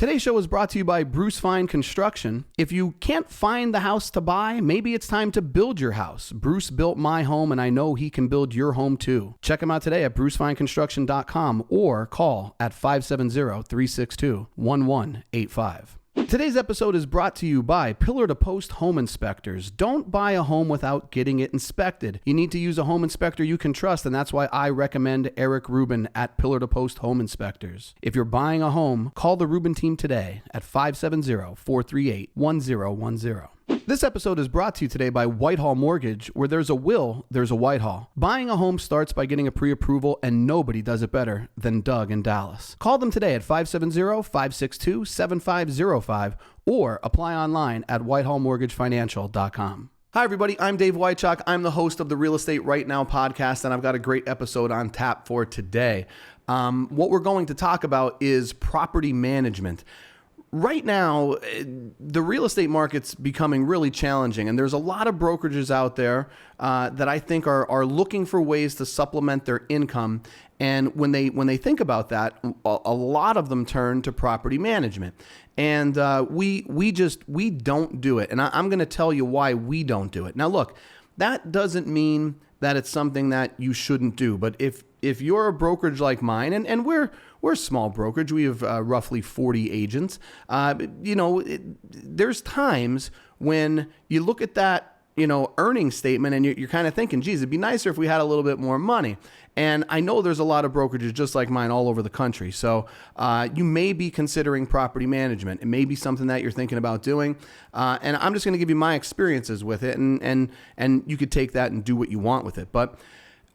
Today's show is brought to you by Bruce Fine Construction. If you can't find the house to buy, maybe it's time to build your house. Bruce built my home, and I know he can build your home too. Check him out today at brucefineconstruction.com or call at 570-362-1185. Today's episode is brought to you by Pillar to Post Home Inspectors. Don't buy a home without getting it inspected. You need to use a home inspector you can trust, and that's why I recommend Eric Rubin at Pillar to Post Home Inspectors. If you're buying a home, call the Rubin team today at 570-438-1010. This episode is brought to you today by Whitehall Mortgage. Where there's a will, there's a Whitehall. Buying a home starts by getting a pre-approval, and nobody does it better than Doug in Dallas. Call them today at 570-562-7505 or apply online at whitehallmortgagefinancial.com. Hi, everybody. I'm Dave Wychak. I'm the host of the Real Estate Right Now podcast, and I've got a great episode on tap for today. What we're going to talk about is property management. Right now, the real estate market's becoming really challenging, and there's a lot of brokerages out there that I think are looking for ways to supplement their income. And when they think about that, a lot of them turn to property management. And we don't do it. And I'm going to tell you why we don't do it. Now, look, that doesn't mean that it's something that you shouldn't do. But if you're a brokerage like mine, and we're a small brokerage, we have roughly 40 agents, there's times when you look at that, earnings statement and you're kind of thinking, geez, it'd be nicer if we had a little bit more money. And I know there's a lot of brokerages just like mine all over the country. So you may be considering property management. It may be something that you're thinking about doing. And I'm just going to give you my experiences with it, and you could take that and do what you want with it. But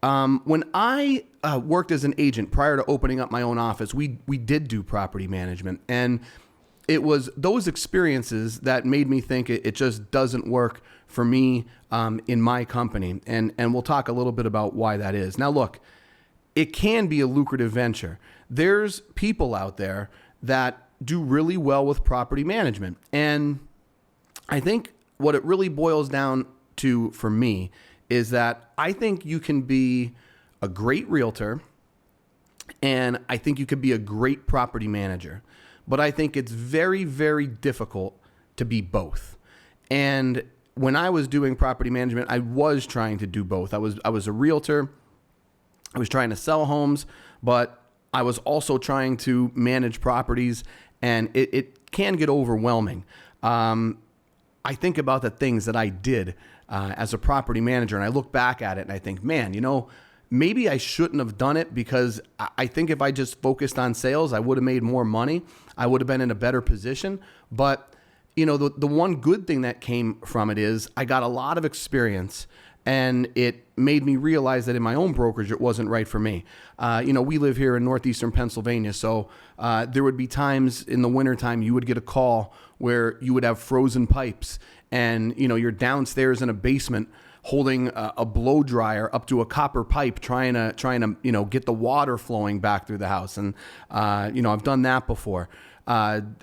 when I worked as an agent prior to opening up my own office, we did do property management. And it was those experiences that made me think it just doesn't work for me in my company. And we'll talk a little bit about why that is. Now, look, it can be a lucrative venture. There's people out there that do really well with property management. And I think what it really boils down to for me is that I think you can be a great realtor, and I think you could be a great property manager. But I think it's very, very difficult to be both. And when I was doing property management, I was trying to do both. I was a realtor. I was trying to sell homes, but I was also trying to manage properties, and it can get overwhelming. I think about the things that I did as a property manager, and I look back at it and I think, man, maybe I shouldn't have done it, because I think if I just focused on sales, I would have made more money. I would have been in a better position. But, the one good thing that came from it is I got a lot of experience, and it made me realize that in my own brokerage, it wasn't right for me. We live here in northeastern Pennsylvania, so there would be times in the wintertime you would get a call where you would have frozen pipes, and, you're downstairs in a basement holding a blow dryer up to a copper pipe, trying to get the water flowing back through the house. And, I've done that before.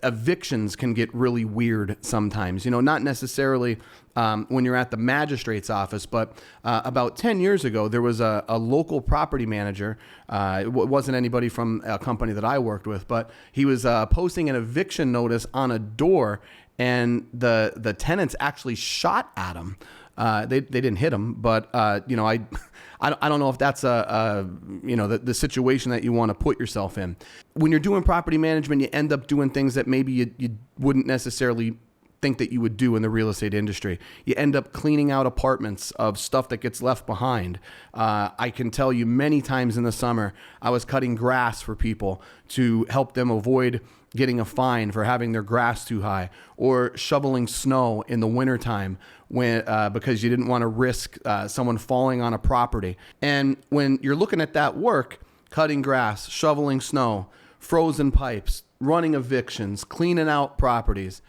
Evictions can get really weird sometimes, not necessarily when you're at the magistrate's office, but about 10 years ago, there was a local property manager. It wasn't anybody from a company that I worked with, but he was posting an eviction notice on a door, and the tenants actually shot at him. They didn't hit him, but I don't know if that's the situation that you want to put yourself in. When you're doing property management, you end up doing things that maybe you wouldn't necessarily think that you would do in the real estate industry. You end up cleaning out apartments of stuff that gets left behind. I can tell you many times in the summer, I was cutting grass for people to help them avoid getting a fine for having their grass too high, or shoveling snow in the wintertime because you didn't want to risk someone falling on a property. And when you're looking at that work, cutting grass, shoveling snow, frozen pipes, running evictions, cleaning out properties,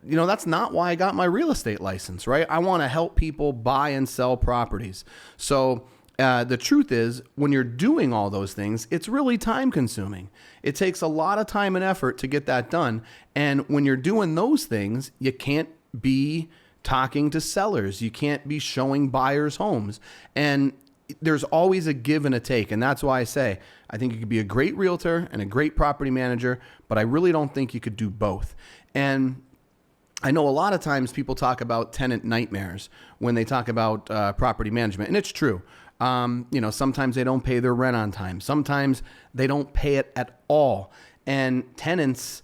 that's not why I got my real estate license, right? I want to help people buy and sell properties. So the truth is, when you're doing all those things, it's really time consuming. It takes a lot of time and effort to get that done. And when you're doing those things, you can't be talking to sellers. You can't be showing buyers homes. And there's always a give and a take. And that's why I say, I think you could be a great realtor and a great property manager, but I really don't think you could do both. And I know a lot of times people talk about tenant nightmares when they talk about property management, and it's true. Sometimes they don't pay their rent on time. Sometimes they don't pay it at all. And tenants,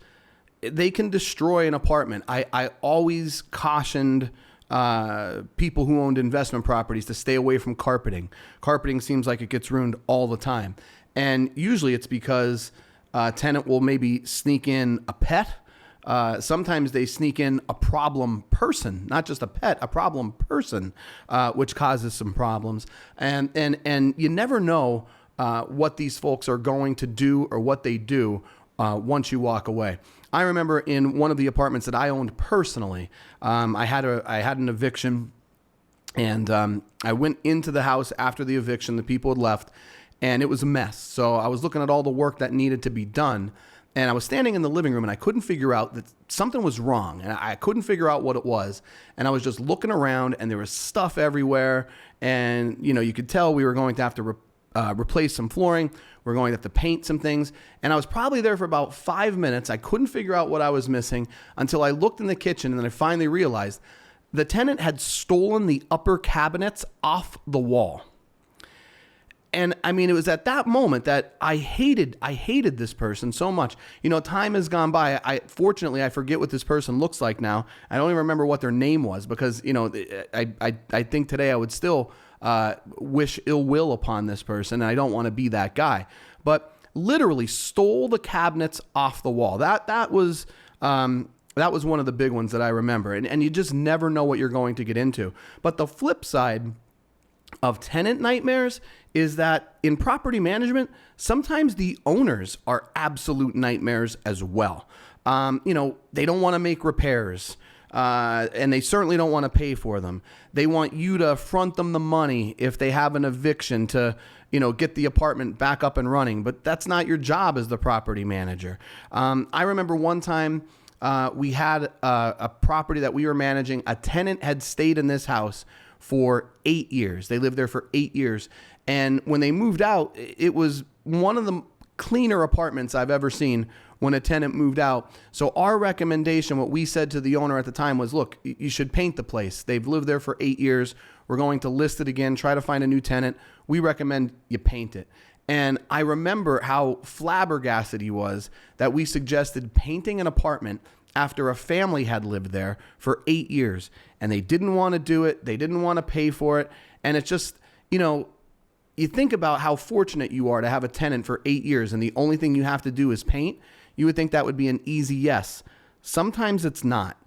they can destroy an apartment. I always cautioned people who owned investment properties to stay away from carpeting. Carpeting seems like it gets ruined all the time. And usually it's because a tenant will maybe sneak in a pet. Sometimes they sneak in a problem person, not just a pet, a problem person, which causes some problems. And you never know what these folks are going to do or what they do once you walk away. I remember in one of the apartments that I owned personally, I had an eviction, and I went into the house after the eviction. The people had left, and it was a mess. So I was looking at all the work that needed to be done. And I was standing in the living room, and I couldn't figure out that something was wrong. And I couldn't figure out what it was. And I was just looking around, and there was stuff everywhere. And, you could tell we were going to have to replace some flooring. We're going to have to paint some things. And I was probably there for about 5 minutes. I couldn't figure out what I was missing until I looked in the kitchen, and then I finally realized the tenant had stolen the upper cabinets off the wall. And I mean, it was at that moment that I hated this person so much. Time has gone by. Fortunately, I forget what this person looks like now. I don't even remember what their name was because, I think today I would still wish ill will upon this person. And I don't want to be that guy. But literally stole the cabinets off the wall. That was one of the big ones that I remember. And you just never know what you're going to get into. But the flip side of tenant nightmares is that in property management, sometimes the owners are absolute nightmares as well. They don't want to make repairs, and they certainly don't want to pay for them. They want you to front them the money if they have an eviction to, get the apartment back up and running. But that's not your job as the property manager. I remember one time we had a property that we were managing. A tenant had stayed in this house for 8 years. They lived there for 8 years. And when they moved out, it was one of the cleaner apartments I've ever seen when a tenant moved out. So our recommendation, what we said to the owner at the time was, look, you should paint the place. They've lived there for 8 years. We're going to list it again, try to find a new tenant. We recommend you paint it. And I remember how flabbergasted he was that we suggested painting an apartment after a family had lived there for 8 years, and they didn't want to do it. They didn't want to pay for it. And it's just, you think about how fortunate you are to have a tenant for 8 years and the only thing you have to do is paint. You would think that would be an easy yes. Sometimes it's not.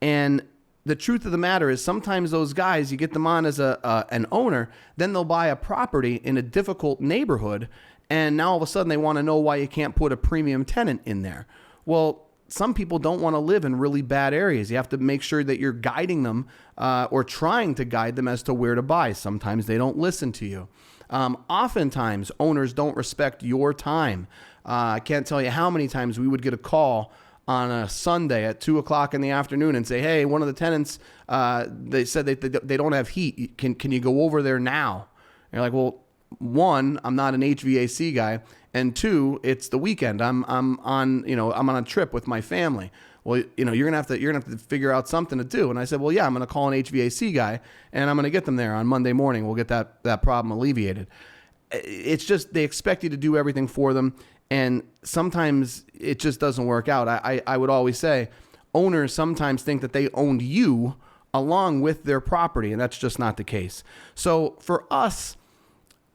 And the truth of the matter is sometimes those guys, you get them on as an owner, then they'll buy a property in a difficult neighborhood, and now all of a sudden they want to know why you can't put a premium tenant in there. Well, some people don't want to live in really bad areas. You have to make sure that you're guiding them or trying to guide them as to where to buy. Sometimes they don't listen to you. Oftentimes, owners don't respect your time. I can't tell you how many times we would get a call on a Sunday at 2:00 in the afternoon and say, hey, one of the tenants, they said they don't have heat. Can you go over there now? And you're like, well, one, I'm not an HVAC guy. And two, it's the weekend. I'm on a trip with my family. Well, you're gonna have to figure out something to do. And I said, well, yeah, I'm gonna call an HVAC guy and I'm gonna get them there on Monday morning. We'll get that problem alleviated. It's just they expect you to do everything for them, and sometimes it just doesn't work out. I would always say owners sometimes think that they owned you along with their property, and that's just not the case. So for us,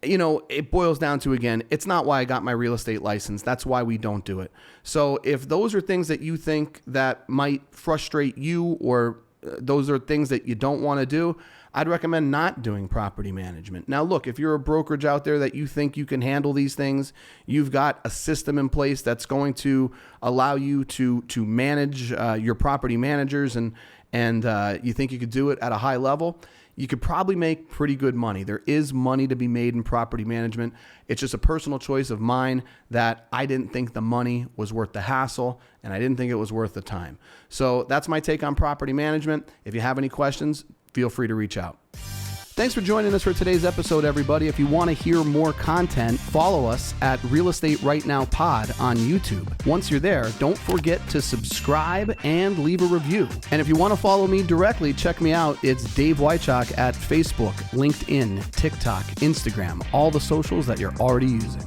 it boils down to, again, it's not why I got my real estate license. That's why we don't do it. So if those are things that you think that might frustrate you, or those are things that you don't want to do, I'd recommend not doing property management. Now, look, if you're a brokerage out there that you think you can handle these things, you've got a system in place that's going to allow you to manage your property managers, and you think you could do it at a high level, you could probably make pretty good money. There is money to be made in property management. It's just a personal choice of mine that I didn't think the money was worth the hassle, and I didn't think it was worth the time. So that's my take on property management. If you have any questions, feel free to reach out. Thanks for joining us for today's episode, everybody. If you want to hear more content, follow us at Real Estate Right Now Pod on YouTube. Once you're there, don't forget to subscribe and leave a review. And if you want to follow me directly, check me out. It's Dave Wychak at Facebook, LinkedIn, TikTok, Instagram, all the socials that you're already using.